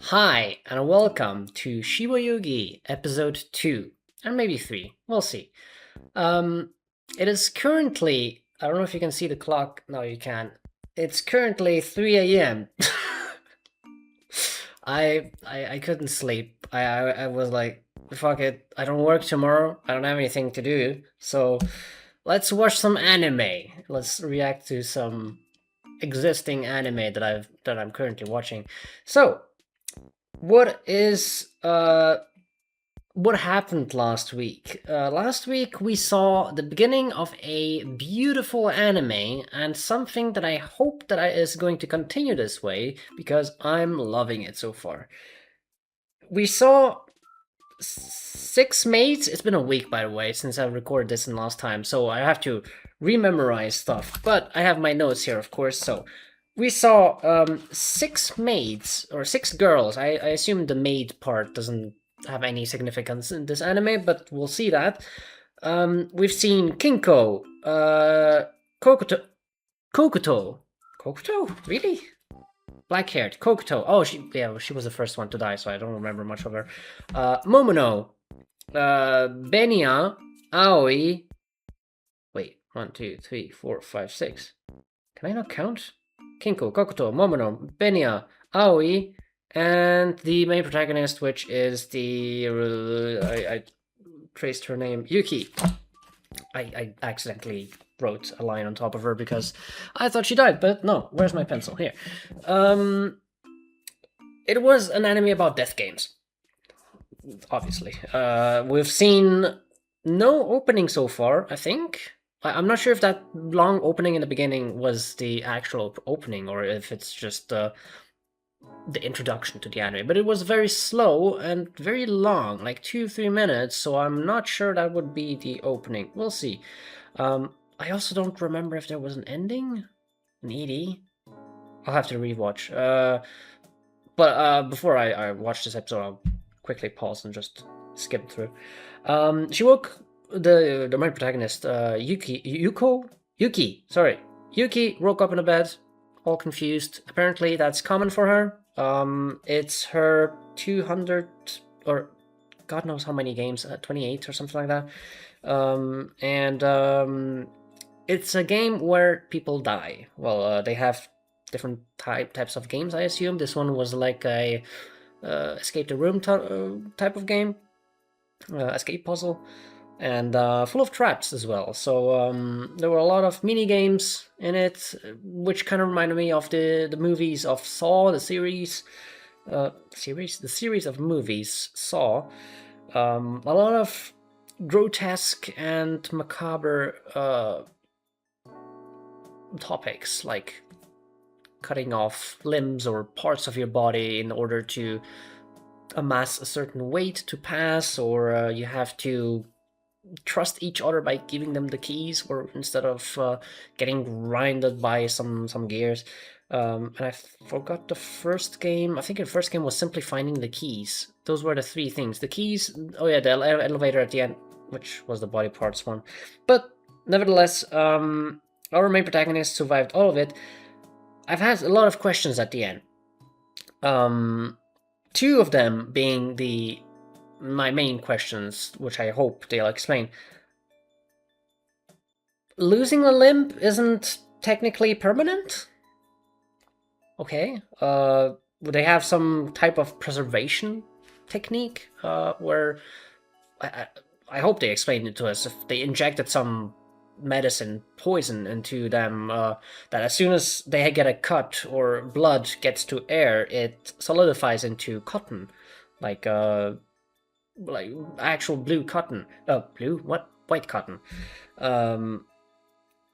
Hi, and welcome to Shiboyugi episode 2, and maybe 3, we'll see. Um, it is currently, I don't know if you can see the clock, no you can. It's currently 3 a.m. I couldn't sleep. I was like, fuck it, I don't work tomorrow, I don't have anything to do, so let's watch some anime. Let's react to some existing anime that I'm currently watching. So, what is what happened last week? Last week we saw the beginning of a beautiful anime and something that I hope that is going to continue this way because I'm loving it so far. We saw six mates. It's been a week, by the way, since I recorded this in last time, so I have to rememorize stuff. But I have my notes here, of course. So we saw six maids or six girls. I assume the maid part doesn't have any significance in this anime, but we'll see that. We've seen Kinko, Kokuto, Kokuto, really? Black-haired, Kokuto. Oh, she was the first one to die, so I don't remember much of her. Momono, Benya, Aoi. Wait, 1, 2, 3, 4, 5, 6. Can I not count? Kinko, Kokuto, Momono, Benya, Aoi, and the main protagonist, which is the I traced her name, Yuki. I accidentally wrote a line on top of her because I thought she died, but no. Where's my pencil? Here. It was an anime about death games. Obviously, we've seen no opening so far. I think I'm not sure if that long opening in the beginning was the actual opening or if it's just the introduction to the anime, but it was very slow and very long, like 2-3 minutes, so I'm not sure that would be the opening. We'll see. I also don't remember if there was an ending. An ED. I'll have to rewatch. But before I watch this episode, I'll quickly pause and just skip through. She woke the main protagonist, Yuki. Sorry, Yuki woke up in a bed, all confused. Apparently, that's common for her. It's her 200 or God knows how many games, 28 or something like that. And it's a game where people die. Well, they have different types of games, I assume. This one was like a escape the room type of game, escape puzzle, and full of traps as well. So there were a lot of mini games in it, which kind of reminded me of the movies of Saw, the series, the series of movies Saw. A lot of grotesque and macabre topics like cutting off limbs or parts of your body in order to amass a certain weight to pass, or you have to trust each other by giving them the keys, or instead of getting grinded by some gears. And I forgot the first game. I think the first game was simply finding the keys. Those were the three things. The keys. Oh yeah, the elevator at the end, which was the body parts one. But nevertheless, our main protagonist survived all of it. I've had a lot of questions at the end. Two of them being my main questions, which I hope they'll explain. Losing a limb isn't technically permanent? Okay. Would they have some type of preservation technique where I hope they explain it to us if they injected some medicine poison into them that as soon as they get a cut or blood gets to air, it solidifies into cotton, like actual blue cotton. Blue? What? White cotton.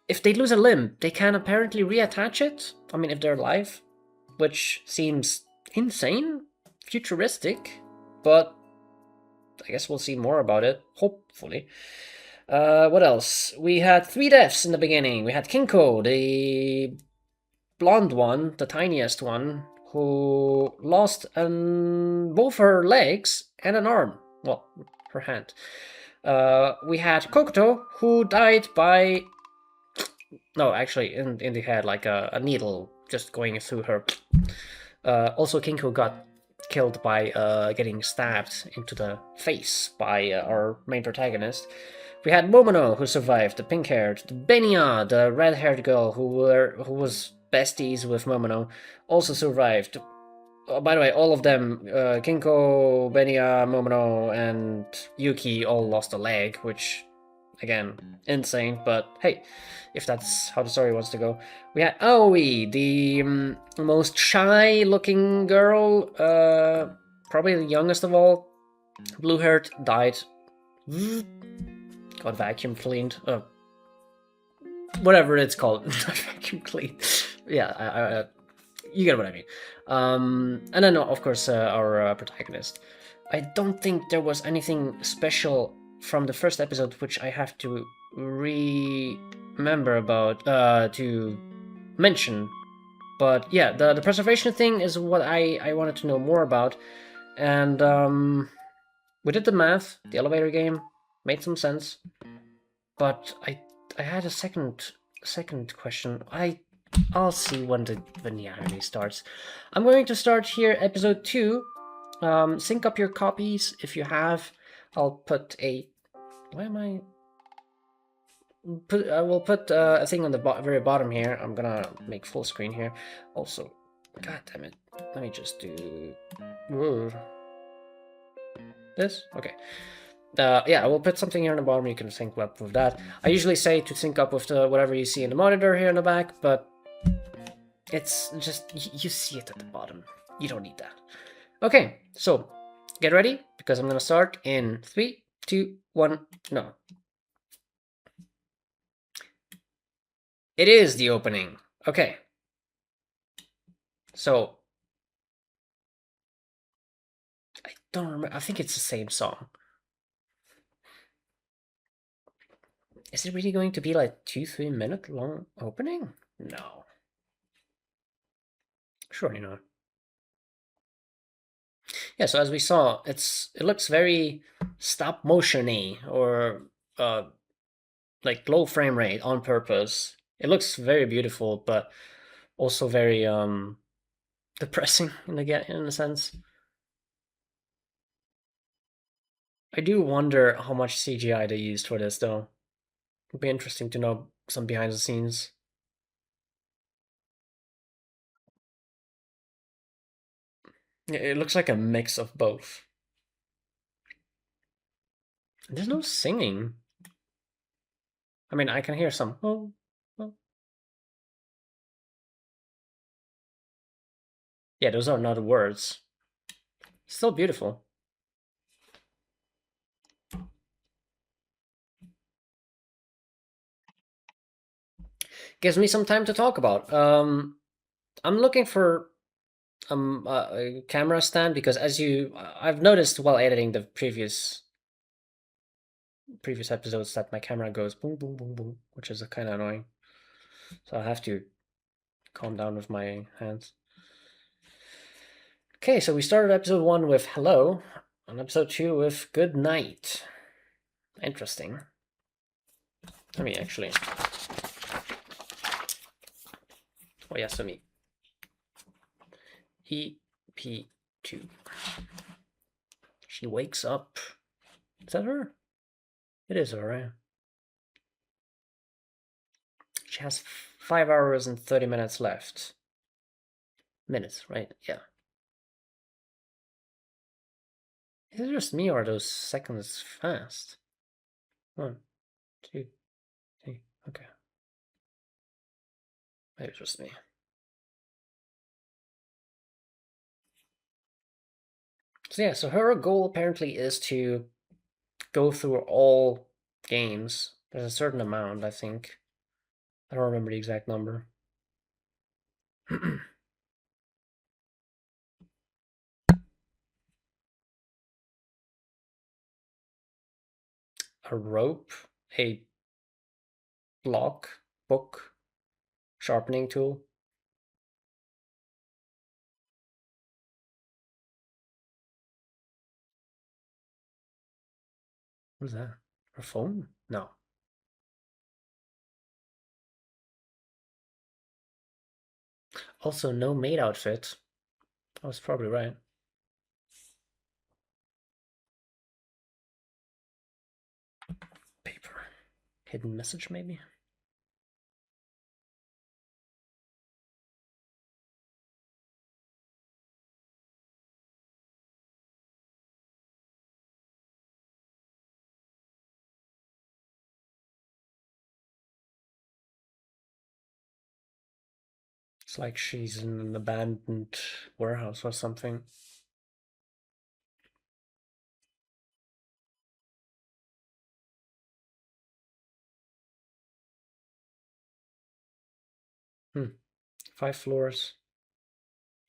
If they lose a limb, they can apparently reattach it. I mean, if they're alive, which seems insane, futuristic, but I guess we'll see more about it, hopefully. What else? We had 3 deaths in the beginning. We had Kinko, the blonde one, the tiniest one, who lost both her legs and an arm. Well, her hand. We had Kokuto, who died by... No, actually, in the head, like a needle just going through her. Also, Kinko got killed by getting stabbed into the face by our main protagonist. We had Momono, who survived, the pink-haired, the Benya, the red-haired girl who was besties with Momono, also survived. By the way, all of them, Kinko, Benya, Momono, and Yuki all lost a leg, which, again, insane, but hey, if that's how the story wants to go. We had Aoi, the most shy-looking girl, probably the youngest of all. Blue-haired, died. Got vacuum cleaned. Whatever it's called. Vacuum cleaned. Yeah, you get what I mean. And then, of course, our protagonist. I don't think there was anything special from the first episode which I have to remember about to mention. But yeah, the preservation thing is what I wanted to know more about. And we did the math, the elevator game, made some sense. But I had a second question. I'll see when the anime starts. I'm going to start here, episode 2. Sync up your copies if you have. I'll put a. Why am I? I will put a thing on the very bottom here. I'm gonna make full screen here. Also, god damn it. Let me just do. This? Okay. Yeah, I will put something here on the bottom. You can sync up with that. I usually say to sync up with whatever you see in the monitor here in the back, but it's just, you see it at the bottom. You don't need that. Okay, so get ready, because I'm going to start in 3, 2, 1, no. It is the opening. Okay. So, I don't remember. I think it's the same song. Is it really going to be like 2-3 minute long opening? No. Surely not. Yeah, so as we saw, it looks very stop motion-y or like low frame rate on purpose. It looks very beautiful, but also very depressing in a sense. I do wonder how much CGI they used for this, though. It'd be interesting to know some behind the scenes. It looks like a mix of both. There's no singing. I mean, I can hear some. Oh, oh. Yeah, those are not words. Still beautiful. Gives me some time to talk about. I'm looking for a camera stand because I've noticed while editing the previous episodes that my camera goes boom boom boom boom, which is kind of annoying. So I have to calm down with my hands. Okay, so we started episode 1 with hello, and episode 2 with good night. Interesting. Let me actually. Oh yes, let me. EP2. She wakes up. Is that her? It is her, right? She has 5 hours and 30 minutes left. Minutes, right? Yeah. Is it just me or are those seconds fast? 1, 2, 3. Okay. Maybe it's just me. So yeah, so her goal apparently is to go through all games. There's a certain amount, I think. I don't remember the exact number. A rope, a book, sharpening tool. What's that? Her phone? No. Also, no maid outfit. I was probably right. Hidden message, maybe? It's like she's in an abandoned warehouse or something. Hmm. 5 floors.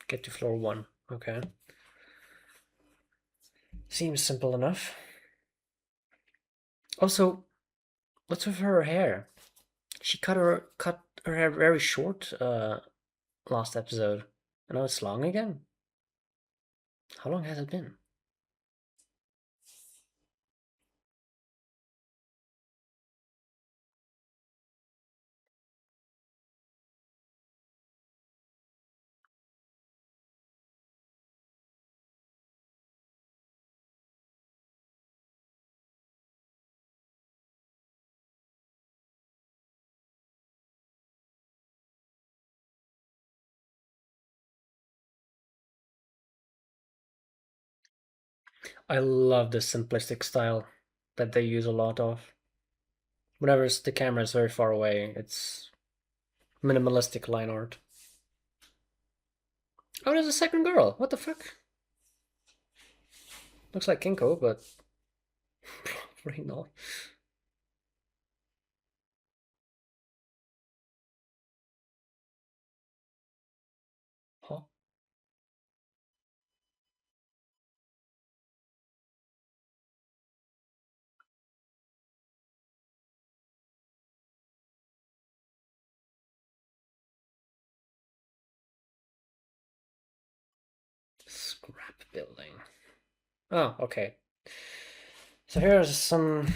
Get to floor 1. Okay. Seems simple enough. Also, what's with her hair? She cut her hair very short last episode. And now it's long again. How long has it been? I love the simplistic style that they use a lot of. Whenever the camera is very far away, it's minimalistic line art. Oh, there's a second girl. What the fuck? Looks like Kinko, but probably not. Huh? Scrap building. Oh, okay. So here's some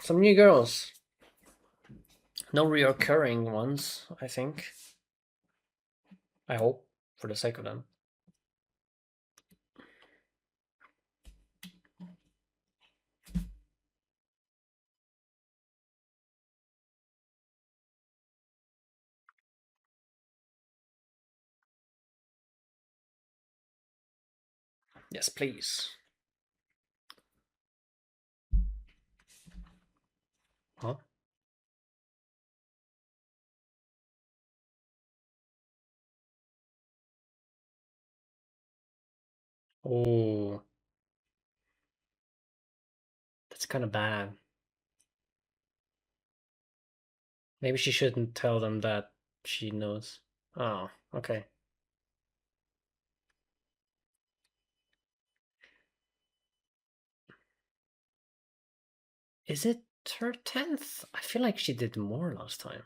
new girls. No reoccurring ones, I think. I hope, for the sake of them. Yes, please. Huh? Oh, that's kind of bad. Maybe she shouldn't tell them that she knows. Oh, okay. Is it her 10th? I feel like she did more last time.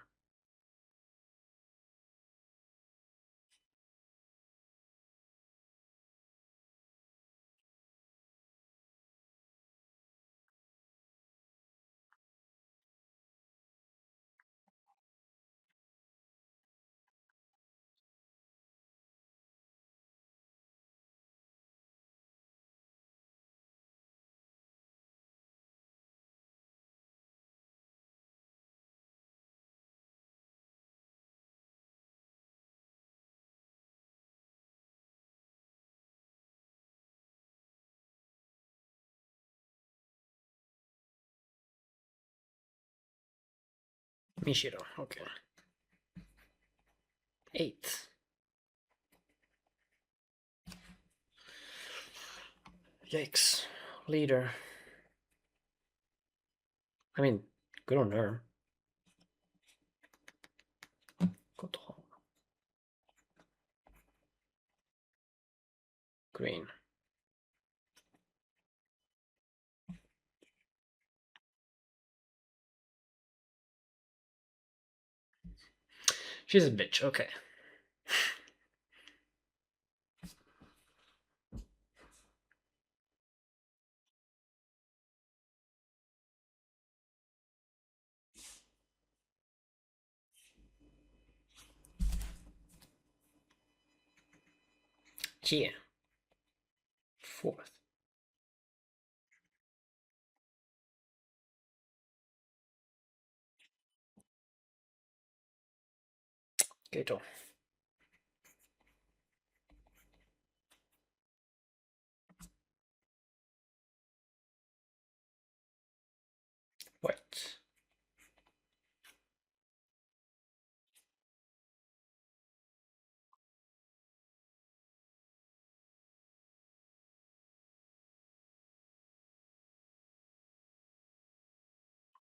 Mishiro, okay. 8th. Yikes. Leader. I mean, good on her. Control. Green. She's a bitch, okay. Yeah. 4th. Gato. What?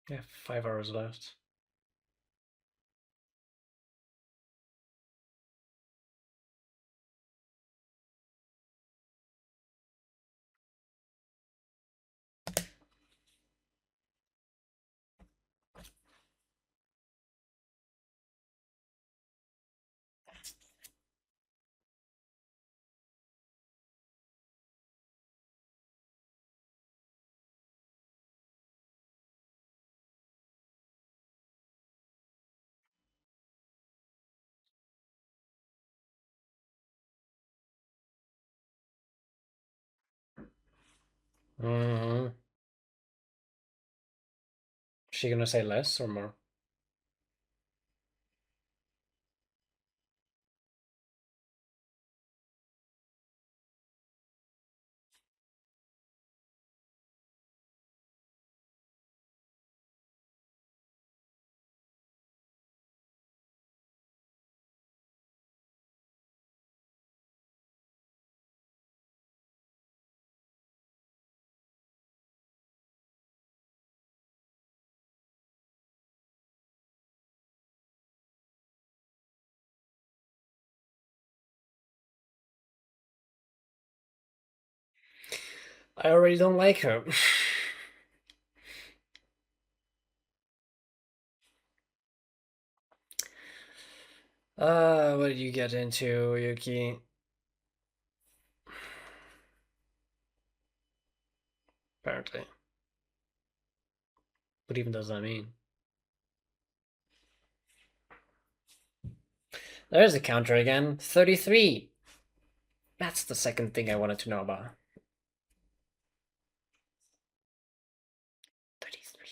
Yeah, 5 hours left. Mm-hmm. Is she gonna say less or more? I already don't like her. What did you get into, Yuki? Apparently. What even does that mean? There's a counter again. 33. That's the second thing I wanted to know about. 33.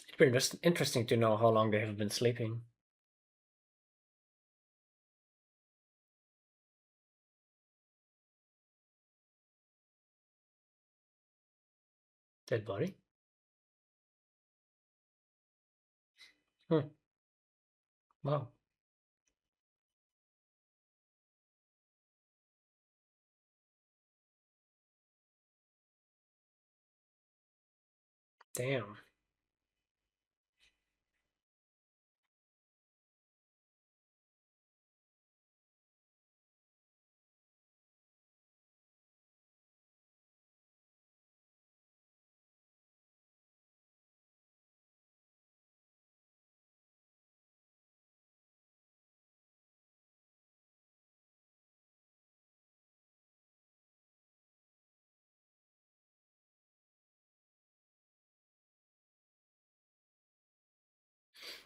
It's pretty just interesting to know how long they have been sleeping. Dead body? Hmm. Wow. Damn.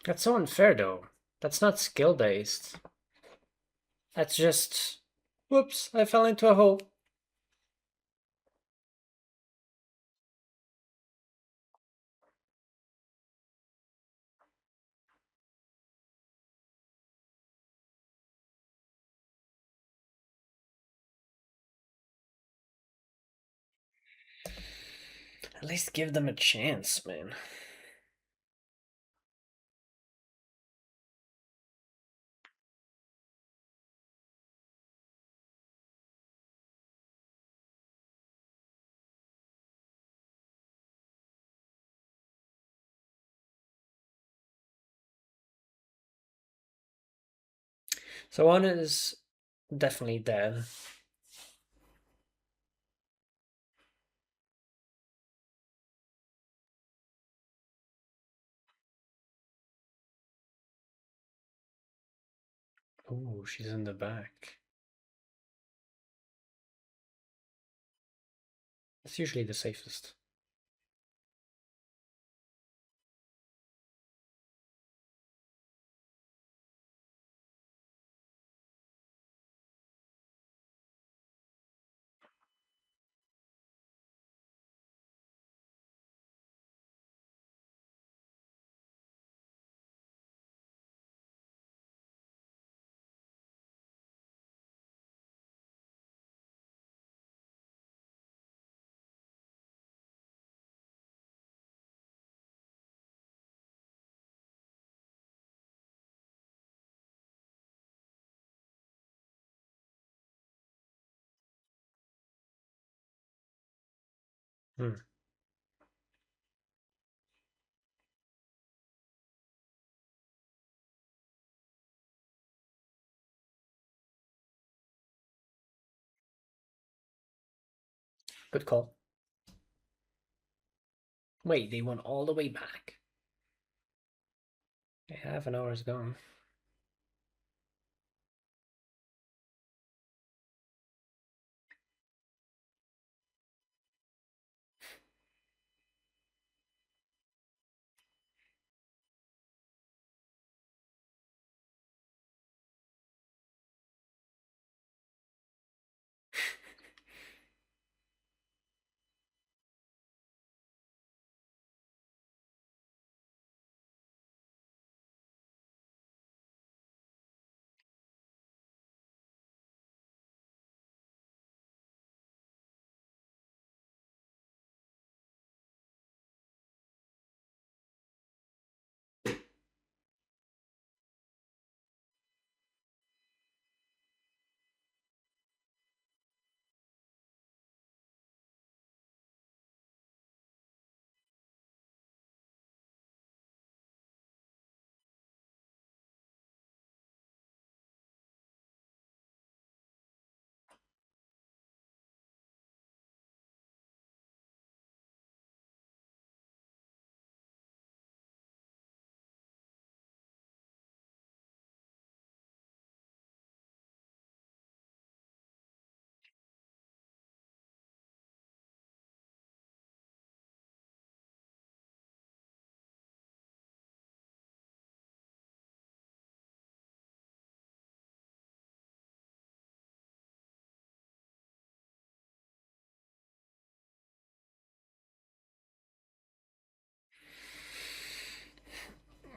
That's so unfair, though. That's not skill based. That's just. Whoops, I fell into a hole. At least give them a chance, man. So one is definitely dead. Oh, she's in the back. It's usually the safest. Hmm. Good call. Wait, they went all the way back. Half an hour is gone.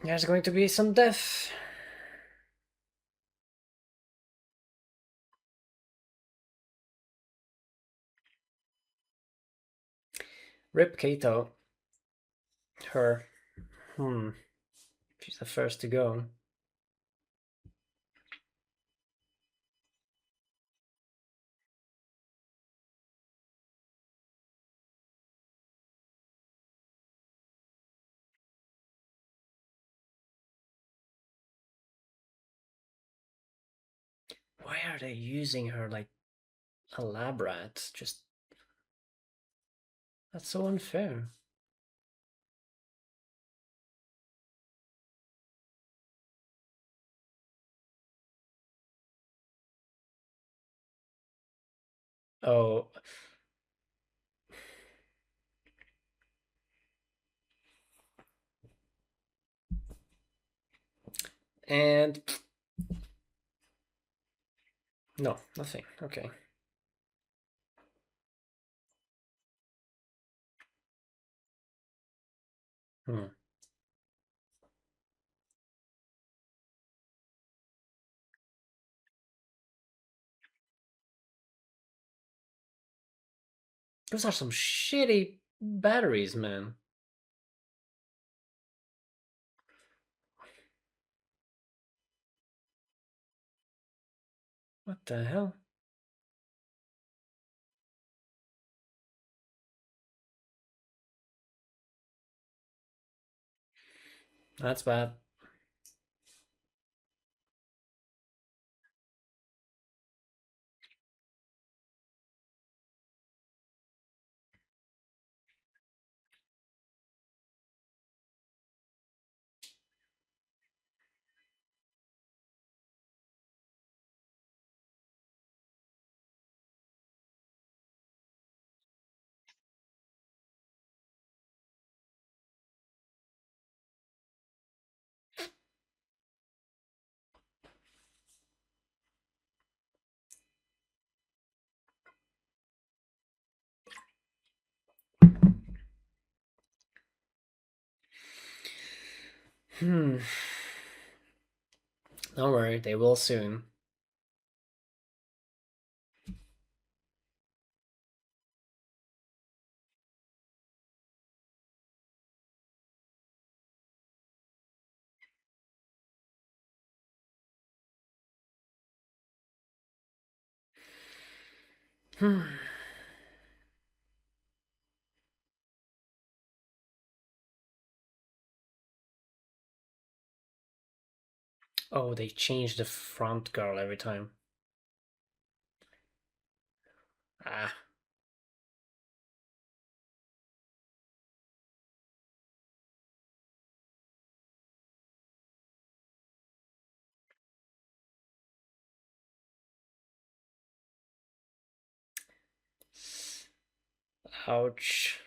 There's going to be some death. Rip Kato. Her. Hmm. She's the first to go. Why are they using her like a lab rat? Just that's so unfair. Oh, and no, nothing. Okay. Hmm. Those are some shitty batteries, man. What the hell? That's bad. Hmm. Don't worry, they will soon. Hmm. Oh, they change the front girl every time. Ah. Ouch.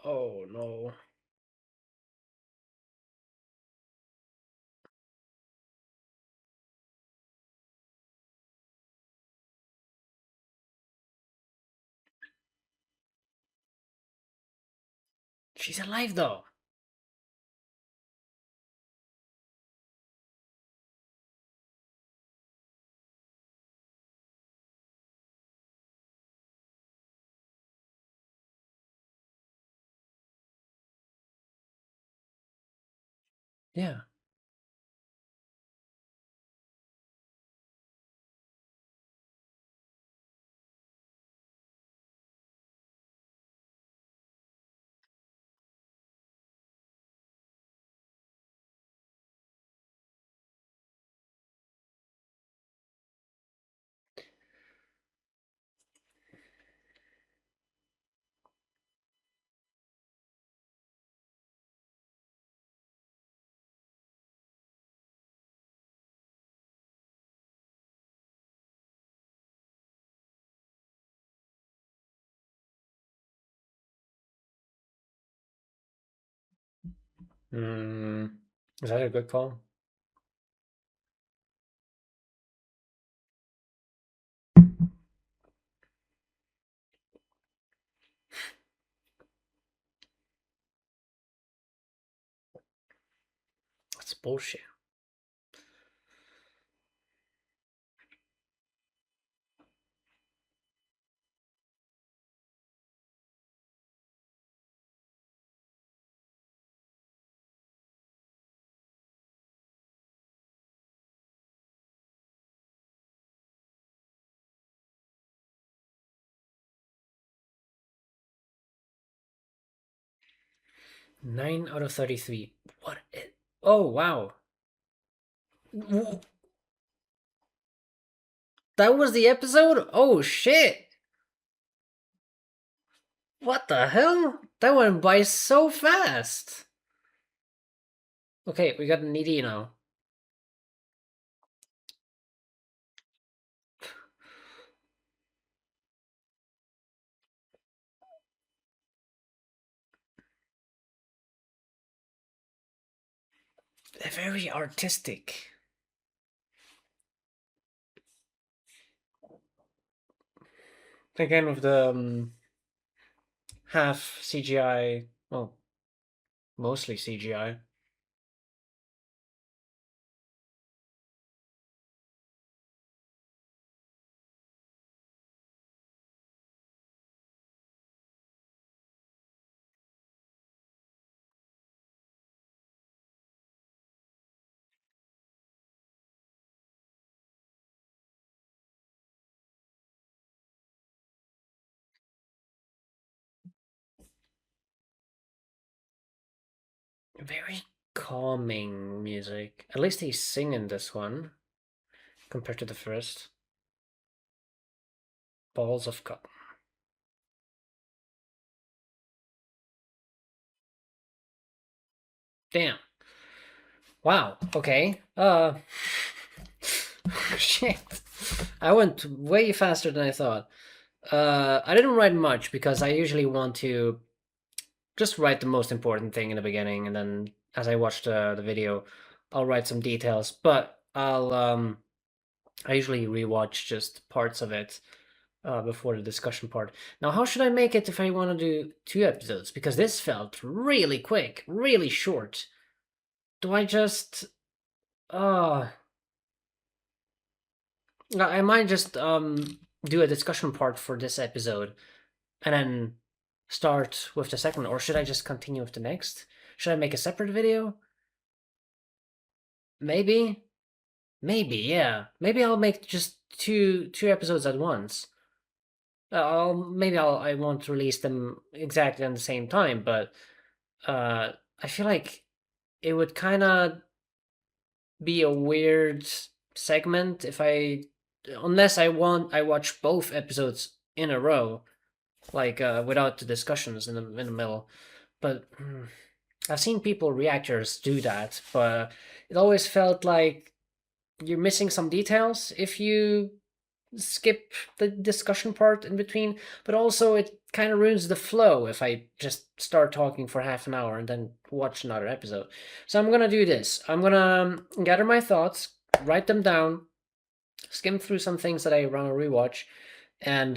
Oh no. She's alive though. Yeah. Hmm. Is that a good call? That's bullshit. Nine out of 33. What? Oh wow. That was the episode? Oh shit. What the hell? That went by so fast. Okay, we got an ED now. They're very artistic. Again with the half CGI, well, mostly CGI. Very calming music. At least he's singing this one compared to the first. Balls of cotton. Damn. Wow. Okay. Shit. I went way faster than I thought. I didn't write much because I usually want to just write the most important thing in the beginning, and then as I watch the video, I'll write some details. But I usually rewatch just parts of it before the discussion part. Now, how should I make it if I want to do 2 episodes? Because this felt really quick, really short. Do I just uh I might just do a discussion part for this episode and then start with the second, or should I just continue with the next? Should I make a separate video? Maybe. Maybe, yeah. Maybe I'll make just two episodes at once. I won't release them exactly at the same time, but I feel like it would kind of be a weird segment if unless I watch both episodes in a row, like without the discussions in the middle. But I've seen people reactors do that, but it always felt like you're missing some details if you skip the discussion part in between, but also it kind of ruins the flow if I just start talking for half an hour and then watch another episode. So I'm gonna do this. I'm gonna gather my thoughts, write them down, skim through some things that I want to rewatch, and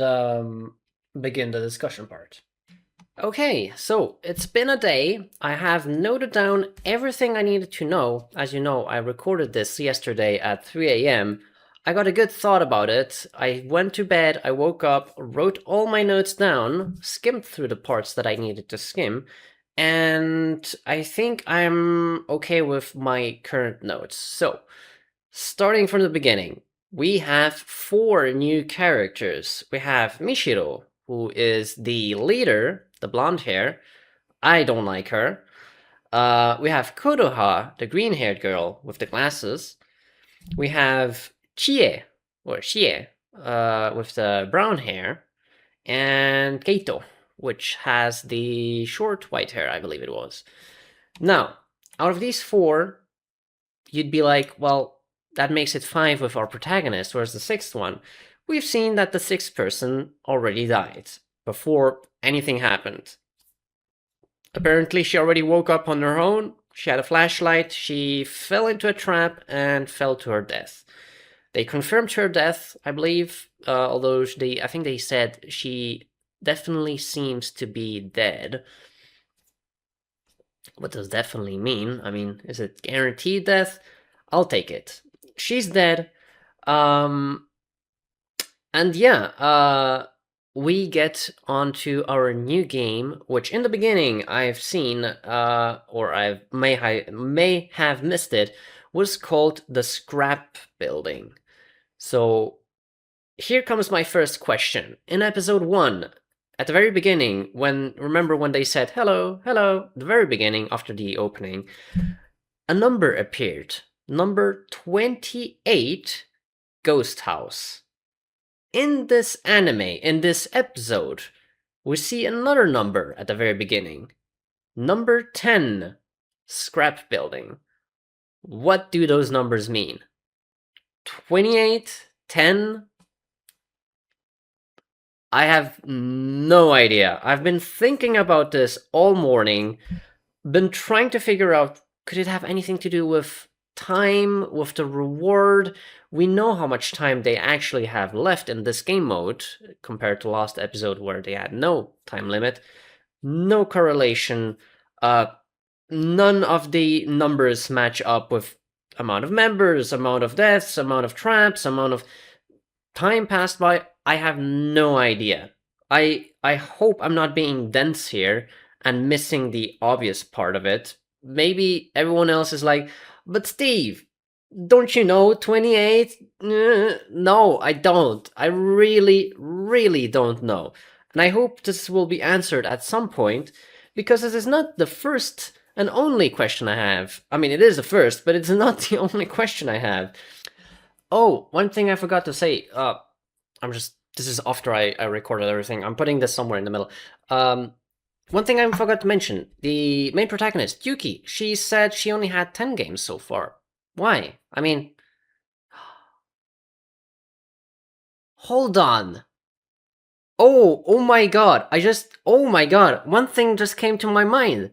begin the discussion part. Okay, so it's been a day. I have noted down everything I needed to know. As you know, I recorded this yesterday at 3 a.m. I got a good thought about it. I went to bed, I woke up, wrote all my notes down, skimmed through the parts that I needed to skim, and I think I'm okay with my current notes. So, starting from the beginning, we have 4 new characters. We have Mishiro, who is the leader, the blonde hair. I don't like her. We have Kodoha, the green-haired girl with the glasses. We have Chie, or Shie, with the brown hair. And Keito, which has the short white hair, I believe it was. Now, out of these 4, you'd be like, well, that makes it 5 with our protagonist. Where's the 6th one? We've seen that the 6th person already died before anything happened. Apparently, she already woke up on her own. She had a flashlight. She fell into a trap and fell to her death. They confirmed her death, I believe, although I think they said she definitely seems to be dead. What does definitely mean? I mean, is it guaranteed death? I'll take it. She's dead. And yeah, we get onto our new game, which in the beginning I've seen, or I may have missed it, was called the Scrap Building. So here comes my first question. In episode 1, at the very beginning, remember when they said hello, hello, the very beginning after the opening, a number appeared. Number 28, Ghost House. In this anime, in this episode, we see another number at the very beginning. Number 10, Scrap Building. What do those numbers mean? 28, 10? I have no idea. I've been thinking about this all morning, been trying to figure out, could it have anything to do with time, with the reward? We know how much time they actually have left in this game mode compared to last episode where they had no time limit. No correlation. None of the numbers match up with amount of members, amount of deaths, amount of traps, amount of time passed by. I have no idea. I hope I'm not being dense here and missing the obvious part of it. Maybe everyone else is like, but Steve, don't you know 28? No, I don't. I really, really don't know. And I hope this will be answered at some point, because this is not the first and only question I have. I mean, it is the first, but it's not the only question I have. Oh, one thing I forgot to say. This is after I recorded everything. I'm putting this somewhere in the middle. One thing I forgot to mention, the main protagonist, Yuki, she said she only had 10 games so far. Why? I mean, hold on. Oh my god. Oh my god. One thing just came to my mind.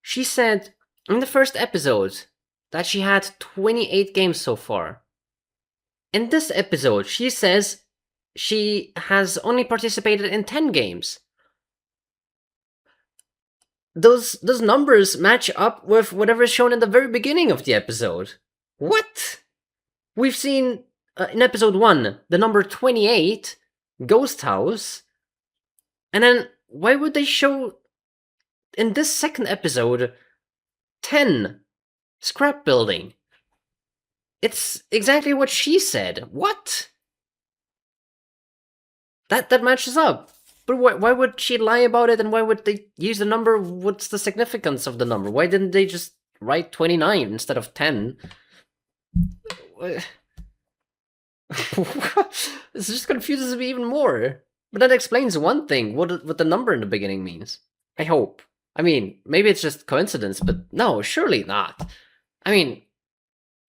She said in the first episode that she had 28 games so far. In this episode, she says she has only participated in 10 games. Those numbers match up with whatever is shown in the very beginning of the episode. What? We've seen in episode 1 the number 28, Ghost House, and then why would they show in this second episode 10, Scrap Building? It's exactly what she said. What? That matches up. But why would she lie about it, and why would they use the number? What's the significance of the number? Why didn't they just write 29 instead of 10? This just confuses me even more. But that explains one thing, what the number in the beginning means. I hope. I mean, maybe it's just coincidence, but no, surely not. I mean,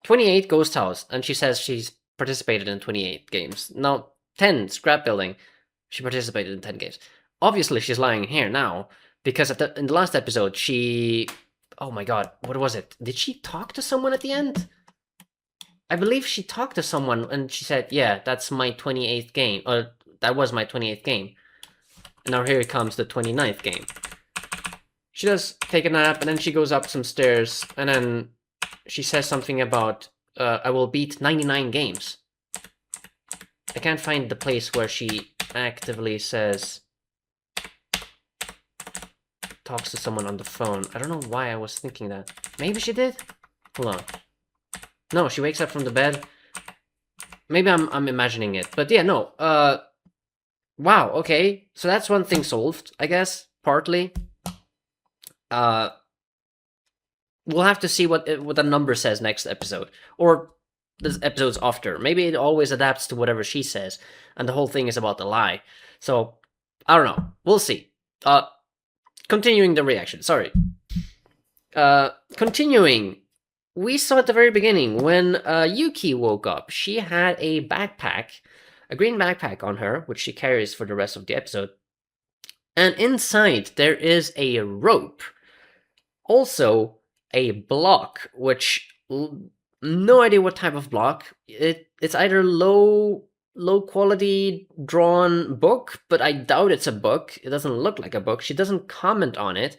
28 Ghost House, and she says she's participated in 28 games. Now, 10 Scrap Building, she participated in 10 games. Obviously, she's lying here now, because in the last episode, she... Oh my god, what was it? Did she talk to someone at the end? I believe she talked to someone, and she said, yeah, that's my 28th game. Or, that was my 28th game. And now here comes the 29th game. She does take a nap, and then she goes up some stairs, and then she says something about, I will beat 99 games. I can't find the place where she actively says, talks to someone on the phone. I don't know why I was thinking that. Maybe she did? Hold on. No, she wakes up from the bed. Maybe I'm imagining it. But yeah, no. Wow, okay. So that's one thing solved, I guess, partly. We'll have to see what the number says next episode. Or the episodes after. Maybe it always adapts to whatever she says, and the whole thing is about the lie. So, I don't know. We'll see. Continuing the reaction, sorry. Continuing, we saw at the very beginning, when Yuki woke up, she had a backpack, a green backpack on her, which she carries for the rest of the episode. And inside, there is a rope. Also, a block, which... no idea what type of block. It's either low quality drawn book, but I doubt it's a book. It doesn't look like a book. She doesn't comment on it.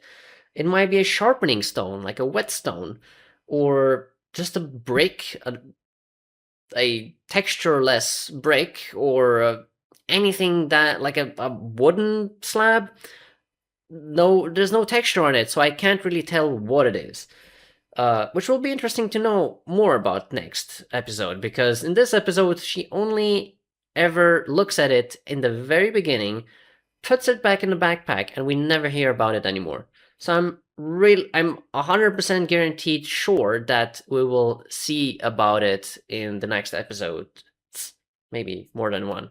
It might be a sharpening stone, like a whetstone, or just a brick, a textureless brick, or anything that, like a wooden slab. No, there's no texture on it, so I can't really tell what it is. Which will be interesting to know more about next episode, because in this episode, she only ever looks at it in the very beginning, puts it back in the backpack, and we never hear about it anymore. So I'm 100% guaranteed sure that we will see about it in the next episode. Maybe more than one.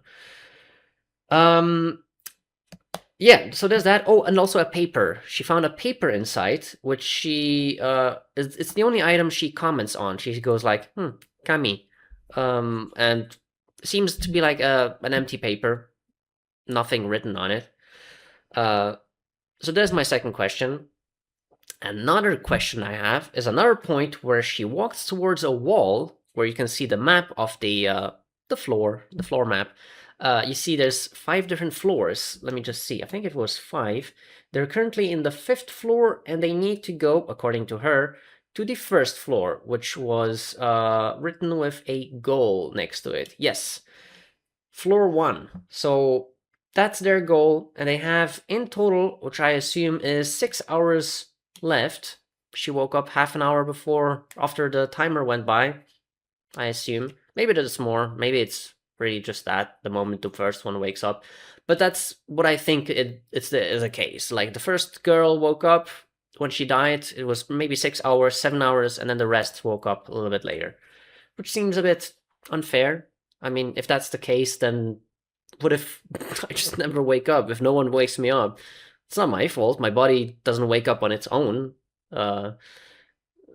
Yeah, so there's that. Oh, and also a paper. She found a paper inside, which she it's the only item she comments on. She goes like, Kami. And seems to be like an empty paper. Nothing written on it. So there's my second question. Another question I have is another point where she walks towards a wall where you can see the map of the floor map. You see there's 5 different floors. Let me just see. I think it was 5. They're currently in the 5th floor, and they need to go, according to her, to the 1st floor, which was written with a goal next to it. Yes, floor 1. So that's their goal, and they have in total, which I assume is 6 hours left. She woke up half an hour after the timer went by, I assume. Maybe there's more. Maybe it's really just that, the moment the first one wakes up. But that's what I think is the case. Like, the first girl woke up when she died. It was maybe 6 hours, 7 hours, and then the rest woke up a little bit later. Which seems a bit unfair. I mean, if that's the case, then what if I just never wake up? If no one wakes me up? It's not my fault. My body doesn't wake up on its own.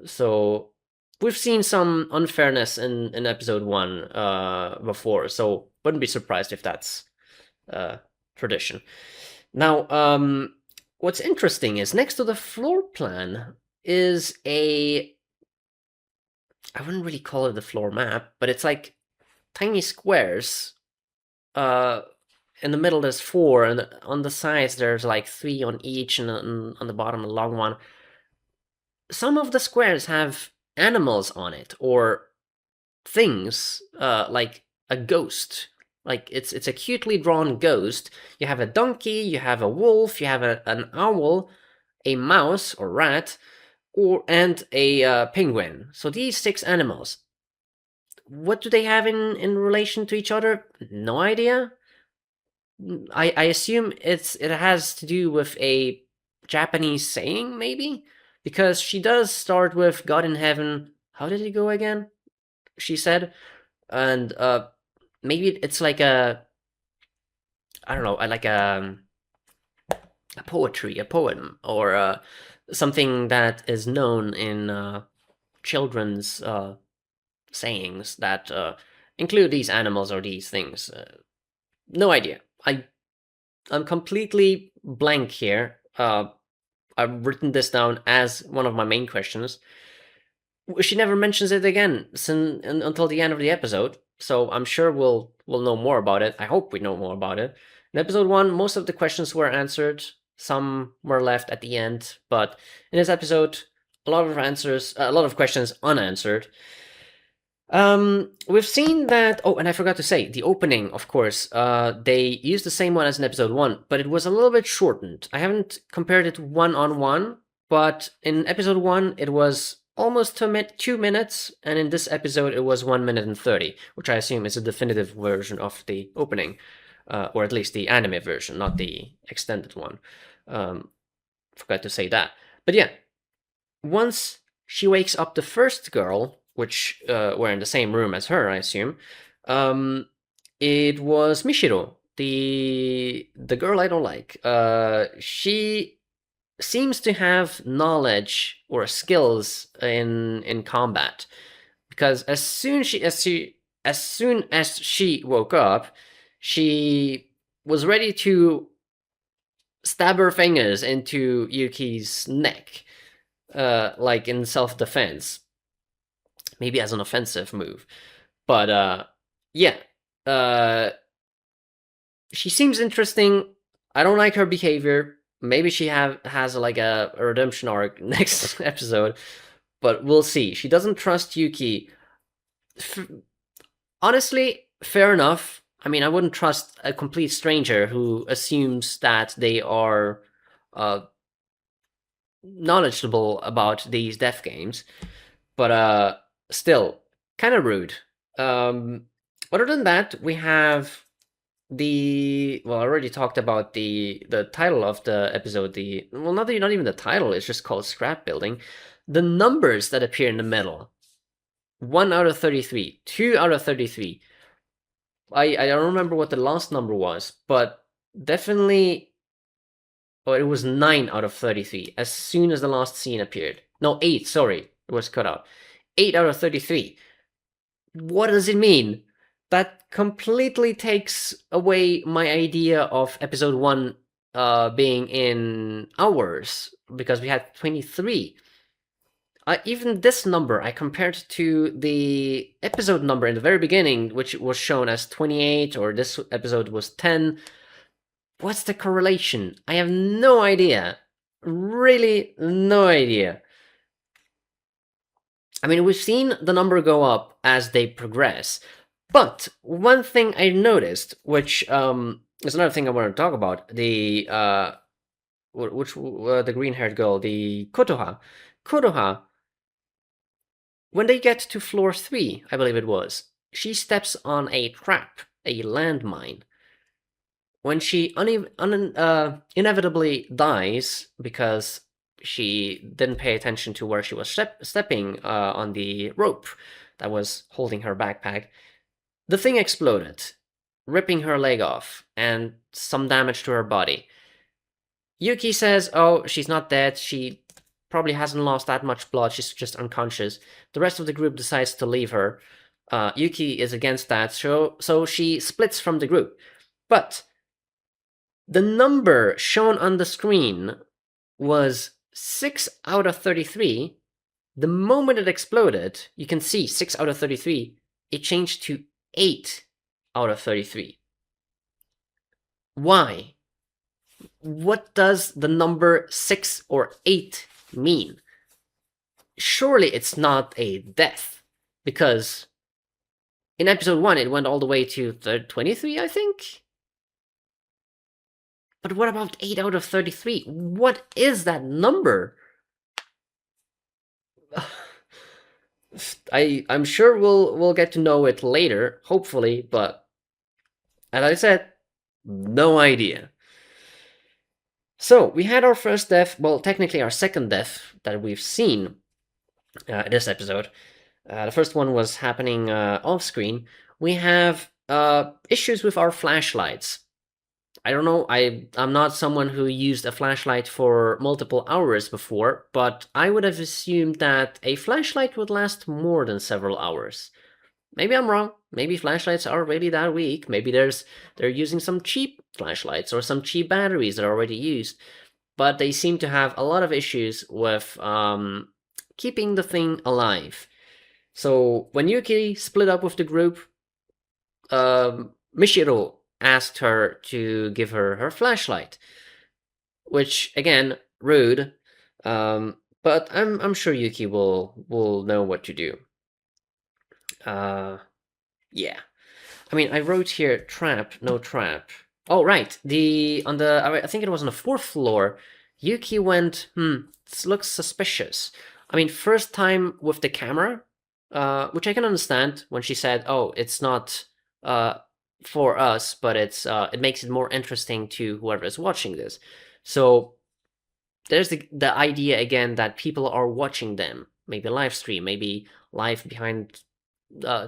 So we've seen some unfairness in episode 1 before, so wouldn't be surprised if that's tradition. Now, what's interesting is next to the floor plan is I wouldn't really call it the floor map, but it's like tiny squares. Uh, in the middle there's 4, and on the sides there's like 3 on each, and on the bottom a long one. Some of the squares have animals on it, or things, like a ghost. Like it's a cutely drawn ghost. You have a donkey, you have a wolf, you have an owl, a mouse or rat, and a penguin. So these 6 animals. What do they have in relation to each other? No idea. I assume it has to do with a Japanese saying, maybe, because she does start with "God in heaven." How did it go again? She said, and maybe it's like I don't know, like a poetry, a poem, or something that is known in children's sayings that include these animals or these things. No idea. I'm completely blank here. I've written this down as one of my main questions. She never mentions it again until the end of the episode, so I'm sure we'll know more about it. I hope we know more about it. In episode 1, most of the questions were answered. Some were left at the end, but in this episode, a lot of questions unanswered. We've seen that. Oh, and I forgot to say the opening. Of course, they used the same one as in episode 1, but it was a little bit shortened. I haven't compared it 1-on-1, but in episode 1 it was almost 2 minutes, and in this episode it was 1 minute and 30, which I assume is a definitive version of the opening, or at least the anime version, not the extended one. Forgot to say that, but yeah, once she wakes up the first girl, which were in the same room as her, I assume. It was Mishiro, the girl I don't like. She seems to have knowledge or skills in combat, because as soon as she woke up, she was ready to stab her fingers into Yuki's neck, like in self-defense, maybe as an offensive move. But yeah, uh, she seems interesting. I don't like her behavior. Maybe she has like a redemption arc next episode, but we'll see. She doesn't trust Yuki. Honestly, fair enough. I mean, I wouldn't trust a complete stranger who assumes that they are knowledgeable about these death games, but still, kind of rude. Other than that, we have I already talked about the title of the episode. Not even the title. It's just called scrap building. The numbers that appear in the middle: 1 out of 33, 2 out of 33. I don't remember what the last number was, but definitely. Oh, it was 9 out of 33. As soon as the last scene appeared. No, 8. Sorry, it was cut out. 8 out of 33. What does it mean? That completely takes away my idea of episode 1 being in hours, because we had 23. Even this number I compared to the episode number in the very beginning, which was shown as 28, or this episode was 10. What's the correlation? I have no idea. Really, no idea. I mean, we've seen the number go up as they progress, but one thing I noticed, which is another thing I want to talk about, the green-haired girl, the Kotoha, when they get to floor 3, I believe it was, she steps on a trap, a landmine. When she inevitably dies because she didn't pay attention to where she was stepping on the rope that was holding her backpack, the thing exploded, ripping her leg off and some damage to her body. Yuki says, oh, she's not dead, she probably hasn't lost that much blood, she's just unconscious. The rest of the group decides to leave her. Yuki is against that, so she splits from the group. But The number shown on the screen was 6 out of 33. The moment it exploded, you can see 6 out of 33, it changed to 8 out of 33. Why? What does the number 6 or 8 mean? Surely it's not a death, because in episode 1 it went all the way to 23, I think? But what about 8 out of 33? What is that number? I'm sure we'll get to know it later, hopefully, but as I said, no idea. So we had our first death, well, technically our second death that we've seen this episode. The first one was happening off screen. We have issues with our flashlights. I don't know, I'm not someone who used a flashlight for multiple hours before, but I would have assumed that a flashlight would last more than several hours. Maybe I'm wrong. Maybe flashlights are really that weak. Maybe they're using some cheap flashlights or some cheap batteries that are already used. But they seem to have a lot of issues with keeping the thing alive. So when Yuki split up with the group, Michiro asked her to give her her flashlight, which again, rude. But I'm sure Yuki will know what to do. Yeah. I mean, I wrote here trap, no trap. Oh, right. I think it was on the 4th floor. Yuki went, this looks suspicious. I mean, first time with the camera, which I can understand when she said, oh, it's not for us, but it makes it more interesting to whoever is watching this. So there's the idea again that people are watching them, maybe live stream, maybe live behind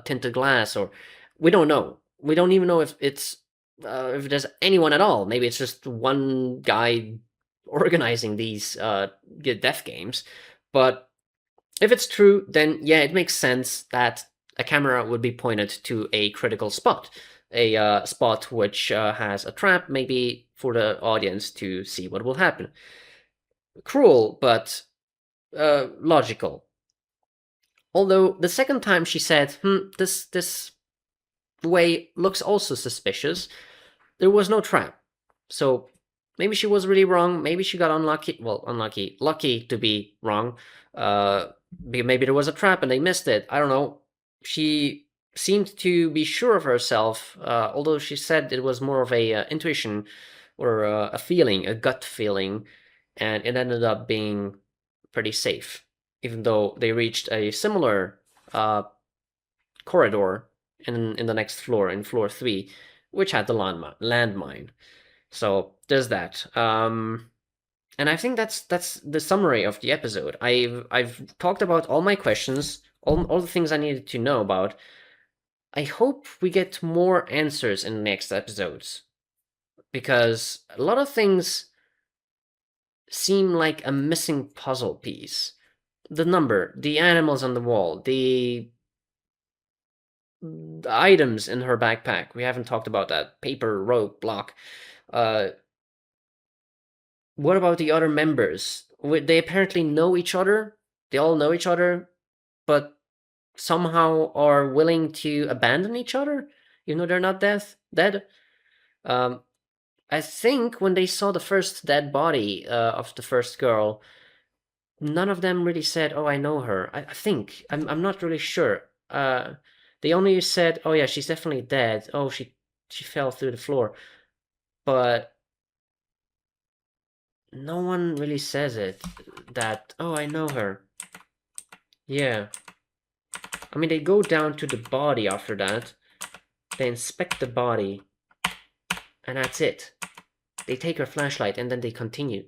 tinted glass, or we don't know. We don't even know if there's anyone at all. Maybe it's just one guy organizing these death games. But if it's true, then yeah, it makes sense that a camera would be pointed to a critical spot, a spot which has a trap, maybe for the audience to see what will happen. Cruel, but logical. Although the second time she said, this way looks also suspicious, there was no trap. So maybe she was really wrong. Maybe she got unlucky. Well, lucky to be wrong. Maybe there was a trap and they missed it. I don't know. She seemed to be sure of herself, although she said it was more of a intuition or a feeling, a gut feeling, and it ended up being pretty safe, even though they reached a similar corridor in the next floor, in floor 3, which had the landmine. So there's that. And I think that's the summary of the episode. I've talked about all my questions, all the things I needed to know about. I hope we get more answers in the next episodes, because a lot of things seem like a missing puzzle piece. The number, the animals on the wall, the items in her backpack. We haven't talked about that. Paper, rope, block. What about the other members? They apparently know each other. They all know each other, but somehow are willing to abandon each other, even though they're not dead. I think when they saw the first dead body of the first girl, none of them really said, "Oh, I know her." I think I'm not really sure. They only said, "Oh yeah, she's definitely dead. Oh, she fell through the floor," but no one really says it. That, "Oh, I know her." Yeah. I mean, they go down to the body after that. They inspect the body, and that's it. They take her flashlight and then they continue.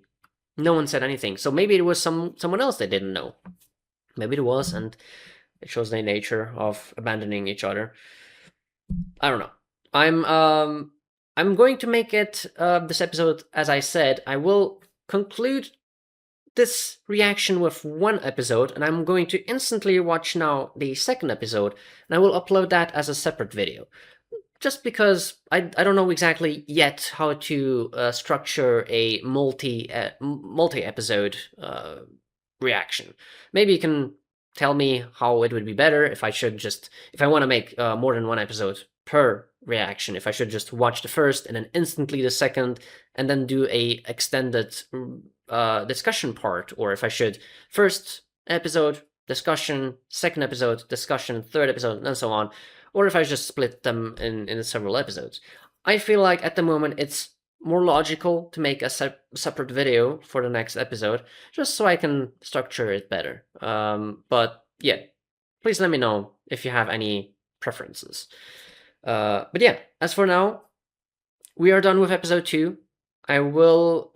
No one said anything. So maybe it was someone else they didn't know. Maybe it was, and it shows the nature of abandoning each other. I don't know. I'm going to make it this episode, as I said. I will conclude this reaction with one episode, and I'm going to instantly watch now the second episode, and I will upload that as a separate video. just because I don't know exactly yet how to structure a multi-episode reaction. Maybe you can tell me how it would be better if I want to make more than one episode per reaction, if I should just watch the first and then instantly the second and then do a extended discussion part, or if I should first episode discussion, second episode discussion, third episode, and so on, or if I just split them in several episodes. I feel like at the moment it's more logical to make a separate video for the next episode, just so I can structure it better. But yeah, please let me know if you have any preferences. But yeah, as for now, we are done with episode 2. I will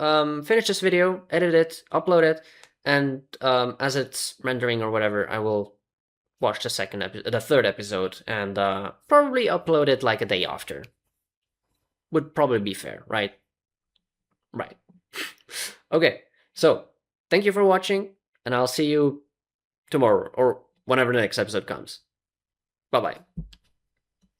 finish this video, edit it, upload it, and as it's rendering or whatever, I will watch the third episode, and probably upload it like a day after. Would probably be fair, right? Right. Okay, so thank you for watching, and I'll see you tomorrow or whenever the next episode comes. Bye bye.